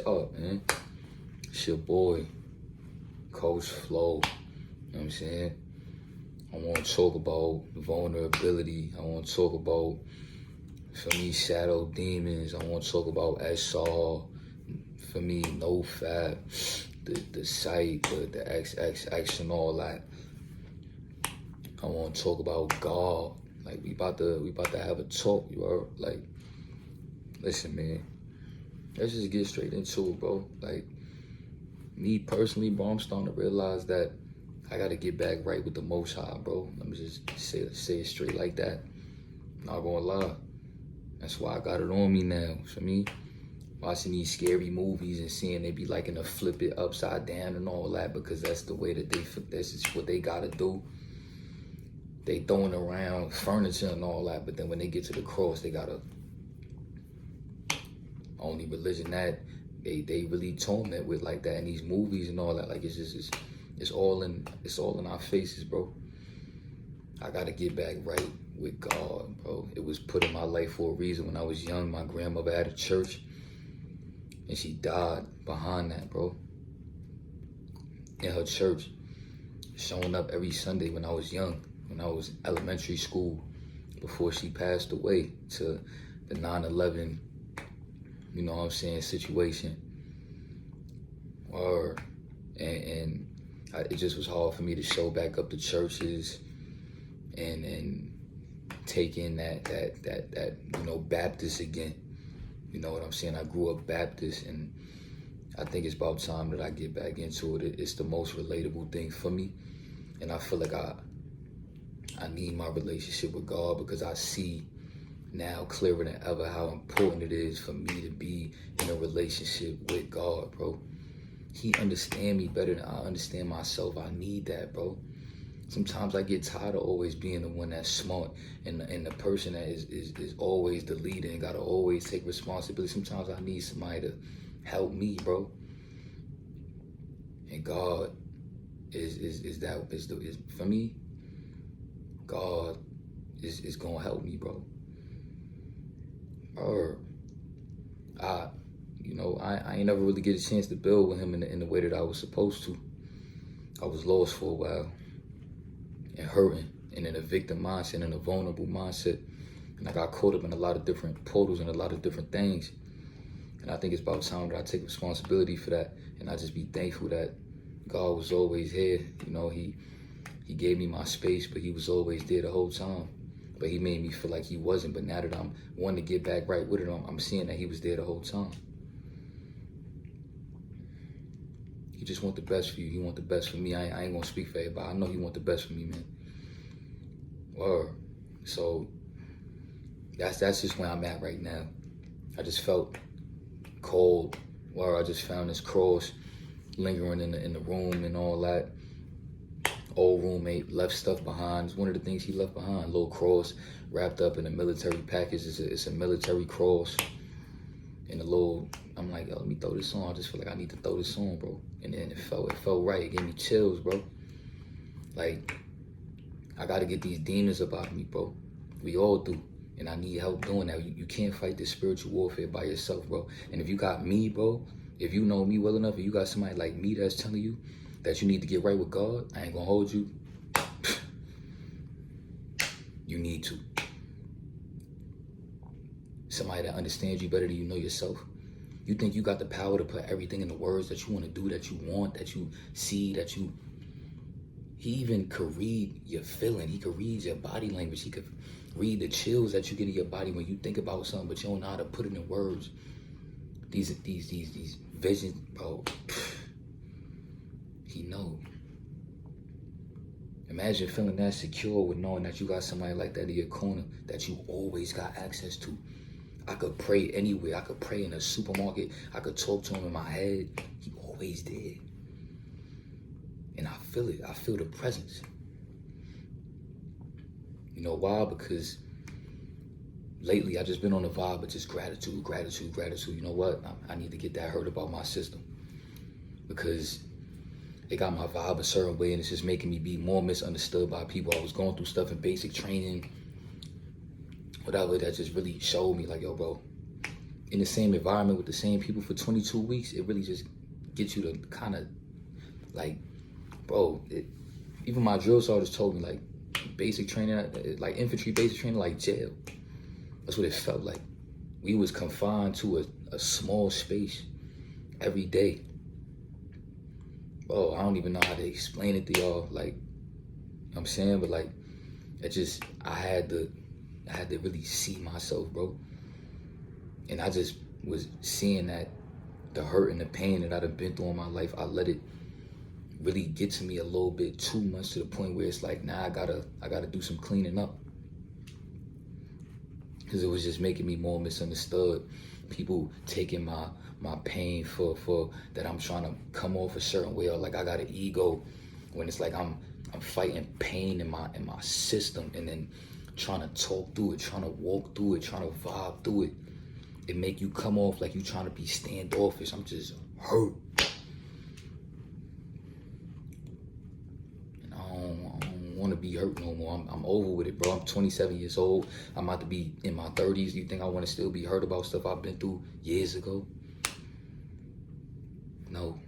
up, man? It's your boy, Coach Flo. You know what I'm saying? I want to talk about vulnerability. I want to talk about, for me, shadow demons. I want to talk about SR. For me, no fab, the site, the XXX and all that. I want to talk about God. Like we about to have a talk, you heard? Like, listen, man. Let's just get straight into it, bro. Like, me personally, bro, I'm starting to realize that I gotta get back right with the Most High, bro. Let me just say it straight like that. Not gonna lie. That's why I got it on me now. For me, watching these scary movies and seeing they be liking to flip it upside down and all that, because that's the way that that's just what they gotta do. They throwing around furniture and all that, but then when they get to the cross, they gotta, only religion that they really torment with like that in these movies and all that. Like, it's all in our faces, bro. I gotta get back right with God, bro. It was put in my life for a reason. When I was young, my grandmother had a church, and she died behind that, bro. In her church, showing up every Sunday when I was young, when I was elementary school, before she passed away to the 9/11, you know what I'm saying, situation. It just was hard for me to show back up to churches and take in that you know, Baptist again. You know what I'm saying? I grew up Baptist, and I think it's about time that I get back into it. It's the most relatable thing for me, and I feel like I need my relationship with God, because I see now clearer than ever how important it is for me to be in a relationship with God, bro. He understands me better than I understand myself. I need that, bro. Sometimes I get tired of always being the one that's smart and the person that is always the leader and gotta always take responsibility. Sometimes I need somebody to help me, bro. And God is for me. God is gonna help me, bro. I ain't never really get a chance to build with him in the way that I was supposed to. I was lost for a while and hurting and in a victim mindset and a vulnerable mindset. And I got caught up in a lot of different portals and a lot of different things. And I think it's about time that I take responsibility for that. And I just be thankful that God was always here. You know, he gave me my space, but he was always there the whole time. But he made me feel like he wasn't. But now that I'm wanting to get back right with it, I'm seeing that he was there the whole time. He just want the best for you. He want the best for me. I ain't gonna speak for everybody. I know he want the best for me, man. Word. So that's just where I'm at right now. I just felt cold. I just found this cross lingering in the room and all that. Old roommate left stuff behind. It's one of the things he left behind. A little cross wrapped up in a military package. It's a military cross. And I'm like, yo, let me throw this on. I just feel like I need to throw this on, bro. And then it felt right. It gave me chills, bro. Like, I gotta get these demons up out of me, bro. We all do. And I need help doing that. You can't fight this spiritual warfare by yourself, bro. And if you got me, bro, if you know me well enough, if you got somebody like me that's telling you that you need to get right with God, I ain't gonna hold you. You need to. Somebody that understands you better than you know yourself. You think you got the power to put everything in the words that you want to do, that you want, that you see, he even could read your feeling. He could read your body language. He could read the chills that you get in your body when you think about something, but you don't know how to put it in words. These visions, bro. He knows. Imagine feeling that secure with knowing that you got somebody like that in your corner that you always got access to. I could pray anywhere. I could pray in a supermarket. I could talk to him in my head. He always did. And I feel it. I feel the presence. You know why? Because lately I just been on a vibe of just gratitude. You know what? I need to get that hurt about my system. Because it got my vibe a certain way, and it's just making me be more misunderstood by people. I was going through stuff in basic training, whatever, that just really showed me like, yo, bro, in the same environment with the same people for 22 weeks, it really just gets you to kind of like, bro, even my drill sergeants told me, like, basic training, like infantry basic training, like jail. That's what it felt like. We was confined to a small space every day. Bro, I don't even know how to explain it to y'all, like, you know what I'm saying? But like, I had to really see myself, bro. And I just was seeing that the hurt and the pain that I'd have been through in my life, I let it really get to me a little bit too much, to the point where it's like, nah, I gotta do some cleaning up. Because it was just making me more misunderstood. People taking my pain for that I'm trying to come off a certain way, or like I got an ego, when it's like I'm fighting pain in my system, and then trying to talk through it, trying to walk through it, trying to vibe through it. It make you come off like you trying to be standoffish. I'm just hurt. And I don't want to be hurt no more. I'm over with it, bro. I'm 27 years old. I'm about to be in my 30s. You think I want to still be hurt about stuff I've been through years ago? No.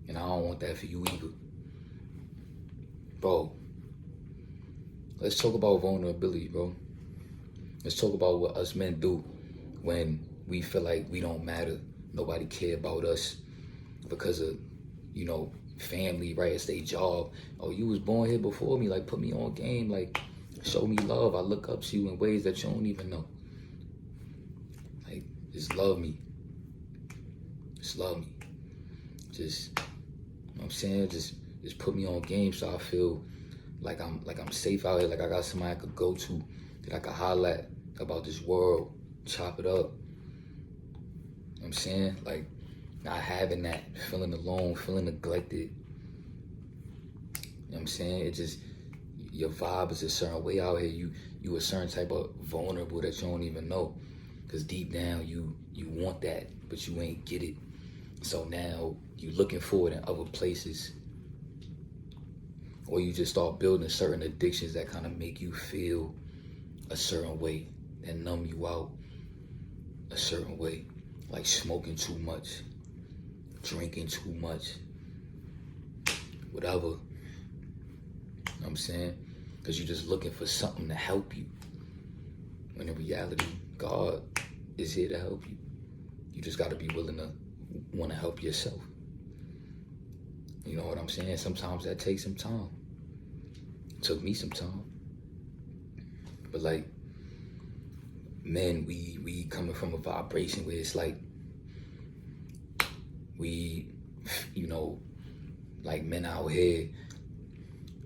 And I don't want that for you either. Bro, let's talk about vulnerability, bro. Let's talk about what us men do when we feel like we don't matter. Nobody care about us because of, you know, family, right? It's their job. Oh, you was born here before me. Like, put me on game. Like, show me love. I look up to you in ways that you don't even know. Like, just love me. Just love me. Just, you know what I'm saying? Just put me on game so I feel like I'm safe out here. Like I got somebody I could go to, that I could holler at about this world, chop it up. You know what I'm saying? Like, not having that, feeling alone, feeling neglected. You know what I'm saying? It just, your vibe is a certain way out here. You a certain type of vulnerable that you don't even know. Because deep down, you want that, but you ain't get it. So now, you looking for it in other places. Or you just start building certain addictions that kind of make you feel a certain way, that numb you out a certain way. Like smoking too much, drinking too much, whatever. You know what I'm saying? Because you're just looking for something to help you. When in reality, God is here to help you. You just got to be willing to want to help yourself. You know what I'm saying? Sometimes that takes some time. It took me some time. But like, men, we coming from a vibration where it's like, we, you know, like men out here,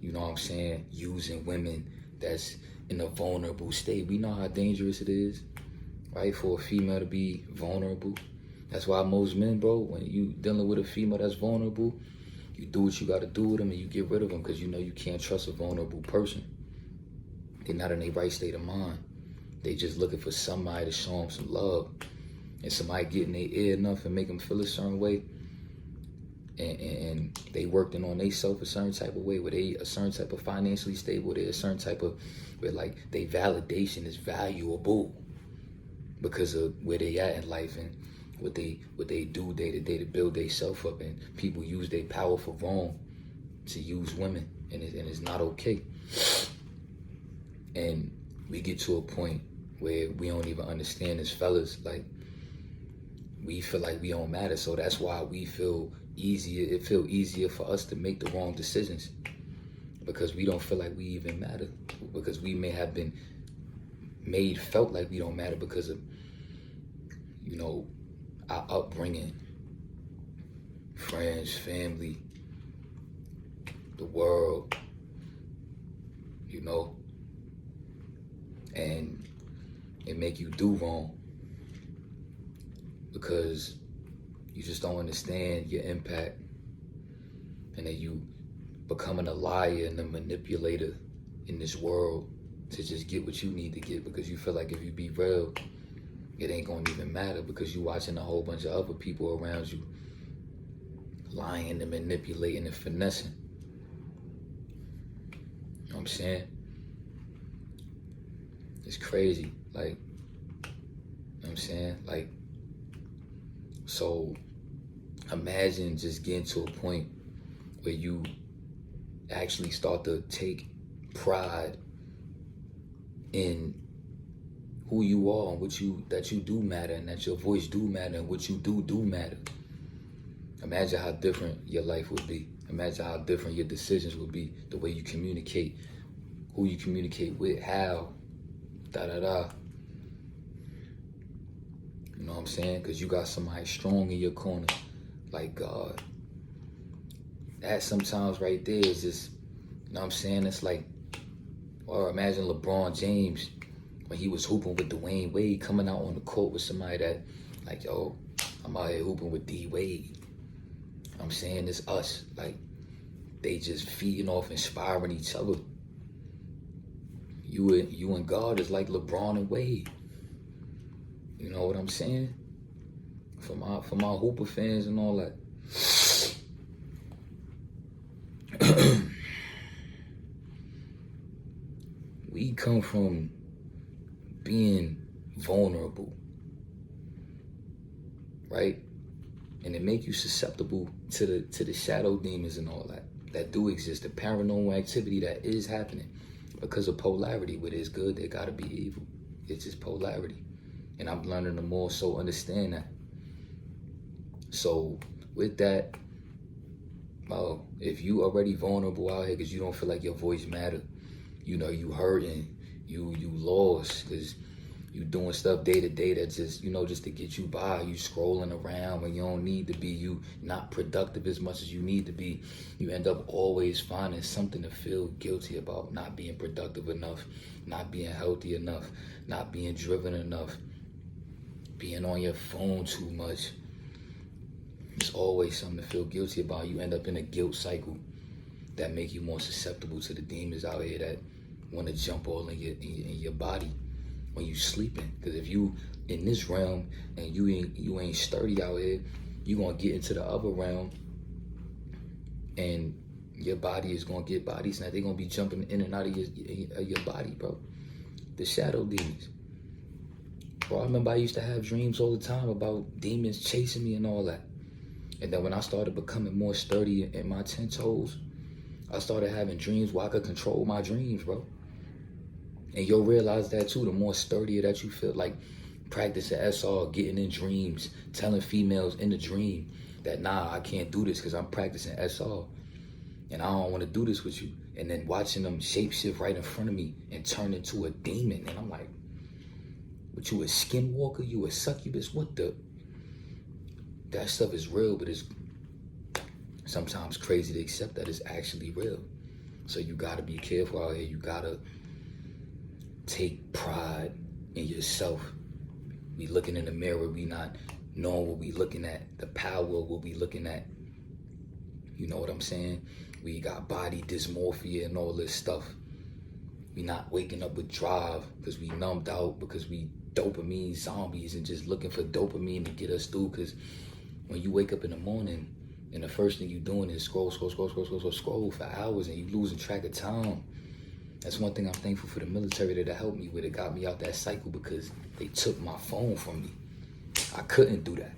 you know what I'm saying, using women that's in a vulnerable state. We know how dangerous it is, right, for a female to be vulnerable. That's why most men, bro, when you dealing with a female that's vulnerable, you do what you got to do with them and you get rid of them, because you know you can't trust a vulnerable person. They're not in their right state of mind. They just looking for somebody to show them some love, and somebody get in their ear enough and make them feel a certain way. And they working on themselves a certain type of way, where they a certain type of financially stable, they a certain type of, where like their validation is valuable because of where they at in life and what they do day to day to build themselves up. And people use their power for wrong to use women, and it's not okay. And we get to a point where we don't even understand as fellas, like, we feel like we don't matter. So that's why we feel easier. It feels easier for us to make the wrong decisions, because we don't feel like we even matter, because we may have been felt like we don't matter because of, you know, our upbringing, friends, family, the world, you know, and it make you do wrong because you just don't understand your impact, and then you becoming a liar and a manipulator in this world to just get what you need to get, because you feel like if you be real, it ain't gonna even matter, because you watching a whole bunch of other people around you lying and manipulating and finessing. You know what I'm saying? It's crazy. Like, I'm saying? Like, so imagine just getting to a point where you actually start to take pride in who you are and that you do matter, and that your voice do matter, and what you do matter. Imagine how different your life would be. Imagine how different your decisions would be, the way you communicate, who you communicate with, how, da-da-da. You know what I'm saying? Because you got somebody strong in your corner, like God. That sometimes right there is just, you know what I'm saying? It's like, or imagine LeBron James when he was hooping with Dwayne Wade, coming out on the court with somebody that, like, yo, I'm out here hooping with D Wade. You know what I'm saying? It's us. Like, they just feeding off, inspiring each other. You and God is like LeBron and Wade. You know what I'm saying? For my Hooper fans and all that. We come from being vulnerable, right? And it make you susceptible to the shadow demons and all that do exist, the paranormal activity that is happening because of polarity. Where there's good, there gotta be evil. It's just polarity. And I'm learning to more so understand that. So with that, if you already vulnerable out here because you don't feel like your voice matter, you know, you hurting, you lost because you doing stuff day to day that just, you know, just to get you by, you scrolling around when you don't need to be, you not productive as much as you need to be. You end up always finding something to feel guilty about, not being productive enough, not being healthy enough, not being driven enough, being on your phone too much. There's always something to feel guilty about. You end up in a guilt cycle that make you more susceptible to the demons out here that want to jump all in your body when you sleeping. Because if you in this realm and you ain't sturdy out here, you gonna get into the other realm and your body is gonna get bodies. Now they're gonna be jumping in and out of your body, bro. The shadow demons. Bro, I remember I used to have dreams all the time about demons chasing me and all that. And then when I started becoming more sturdy in my 10 toes, I started having dreams where I could control my dreams, bro. And you'll realize that too, the more sturdier that you feel, like practicing SR, getting in dreams, telling females in the dream that, nah, I can't do this because I'm practicing SR. And I don't want to do this with you. And then watching them shapeshift right in front of me and turn into a demon. And I'm like, what, you a skinwalker? You a succubus? What the? That stuff is real, but it's sometimes crazy to accept that it's actually real. So you gotta be careful out here. You gotta take pride in yourself. We looking in the mirror, we not knowing what we looking at, the power of what we looking at. You know what I'm saying? We got body dysmorphia and all this stuff. We not waking up with drive because we numbed out, because we dopamine zombies and just looking for dopamine to get us through. Because when you wake up in the morning and the first thing you're doing is scroll for hours and you losing track of time. That's one thing I'm thankful for the military that helped me with. It got me out that cycle because they took my phone from me. I couldn't do that.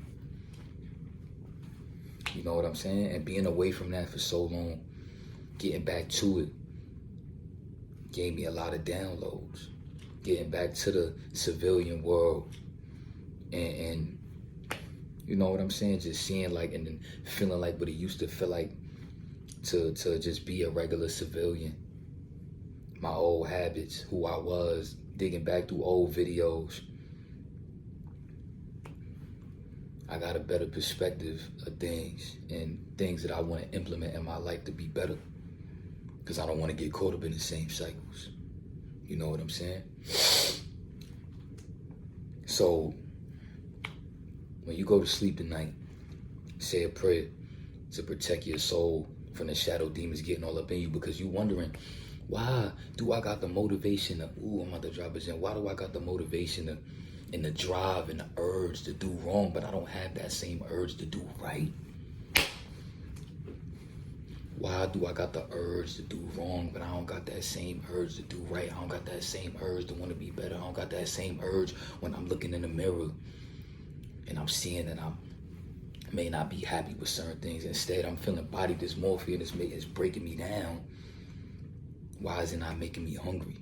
You know what I'm saying? And being away from that for so long, getting back to it gave me a lot of downloads. Getting back to the civilian world and you know what I'm saying? Just seeing like, and then feeling like what it used to feel like to just be a regular civilian. My old habits, who I was, digging back through old videos. I got a better perspective of things and things that I want to implement in my life to be better. Because I don't want to get caught up in the same cycles. You know what I'm saying? So, when you go to sleep tonight, say a prayer to protect your soul from the shadow demons getting all up in you, because you're wondering, why do I got the motivation to, I'm about to drop it in, why do I got the motivation and the drive and the urge to do wrong, but I don't have that same urge to do right? Why do I got the urge to do wrong, but I don't got that same urge to do right? I don't got that same urge to want to be better. I don't got that same urge when I'm looking in the mirror and I'm seeing that I may not be happy with certain things. Instead, I'm feeling body dysmorphia and it's breaking me down. Why is it not making me hungry?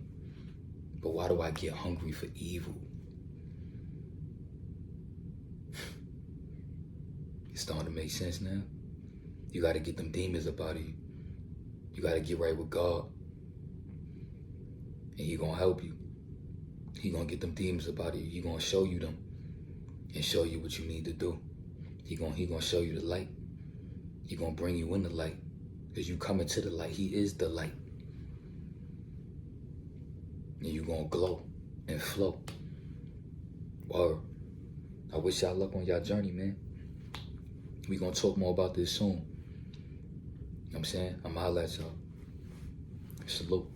But why do I get hungry for evil? It's starting to make sense now. You got to get them demons up out of you. You got to get right with God. And He going to help you. He going to get them demons up out of you. He going to show you them and show you what you need to do. He going to show you the light. He going to bring you in the light. Because you come into the light. He is the light. And you going to glow and flow. Word. I wish y'all luck on y'all journey, man. We going to talk more about this soon. You know what I'm saying? I'm holla at y'all. Salute.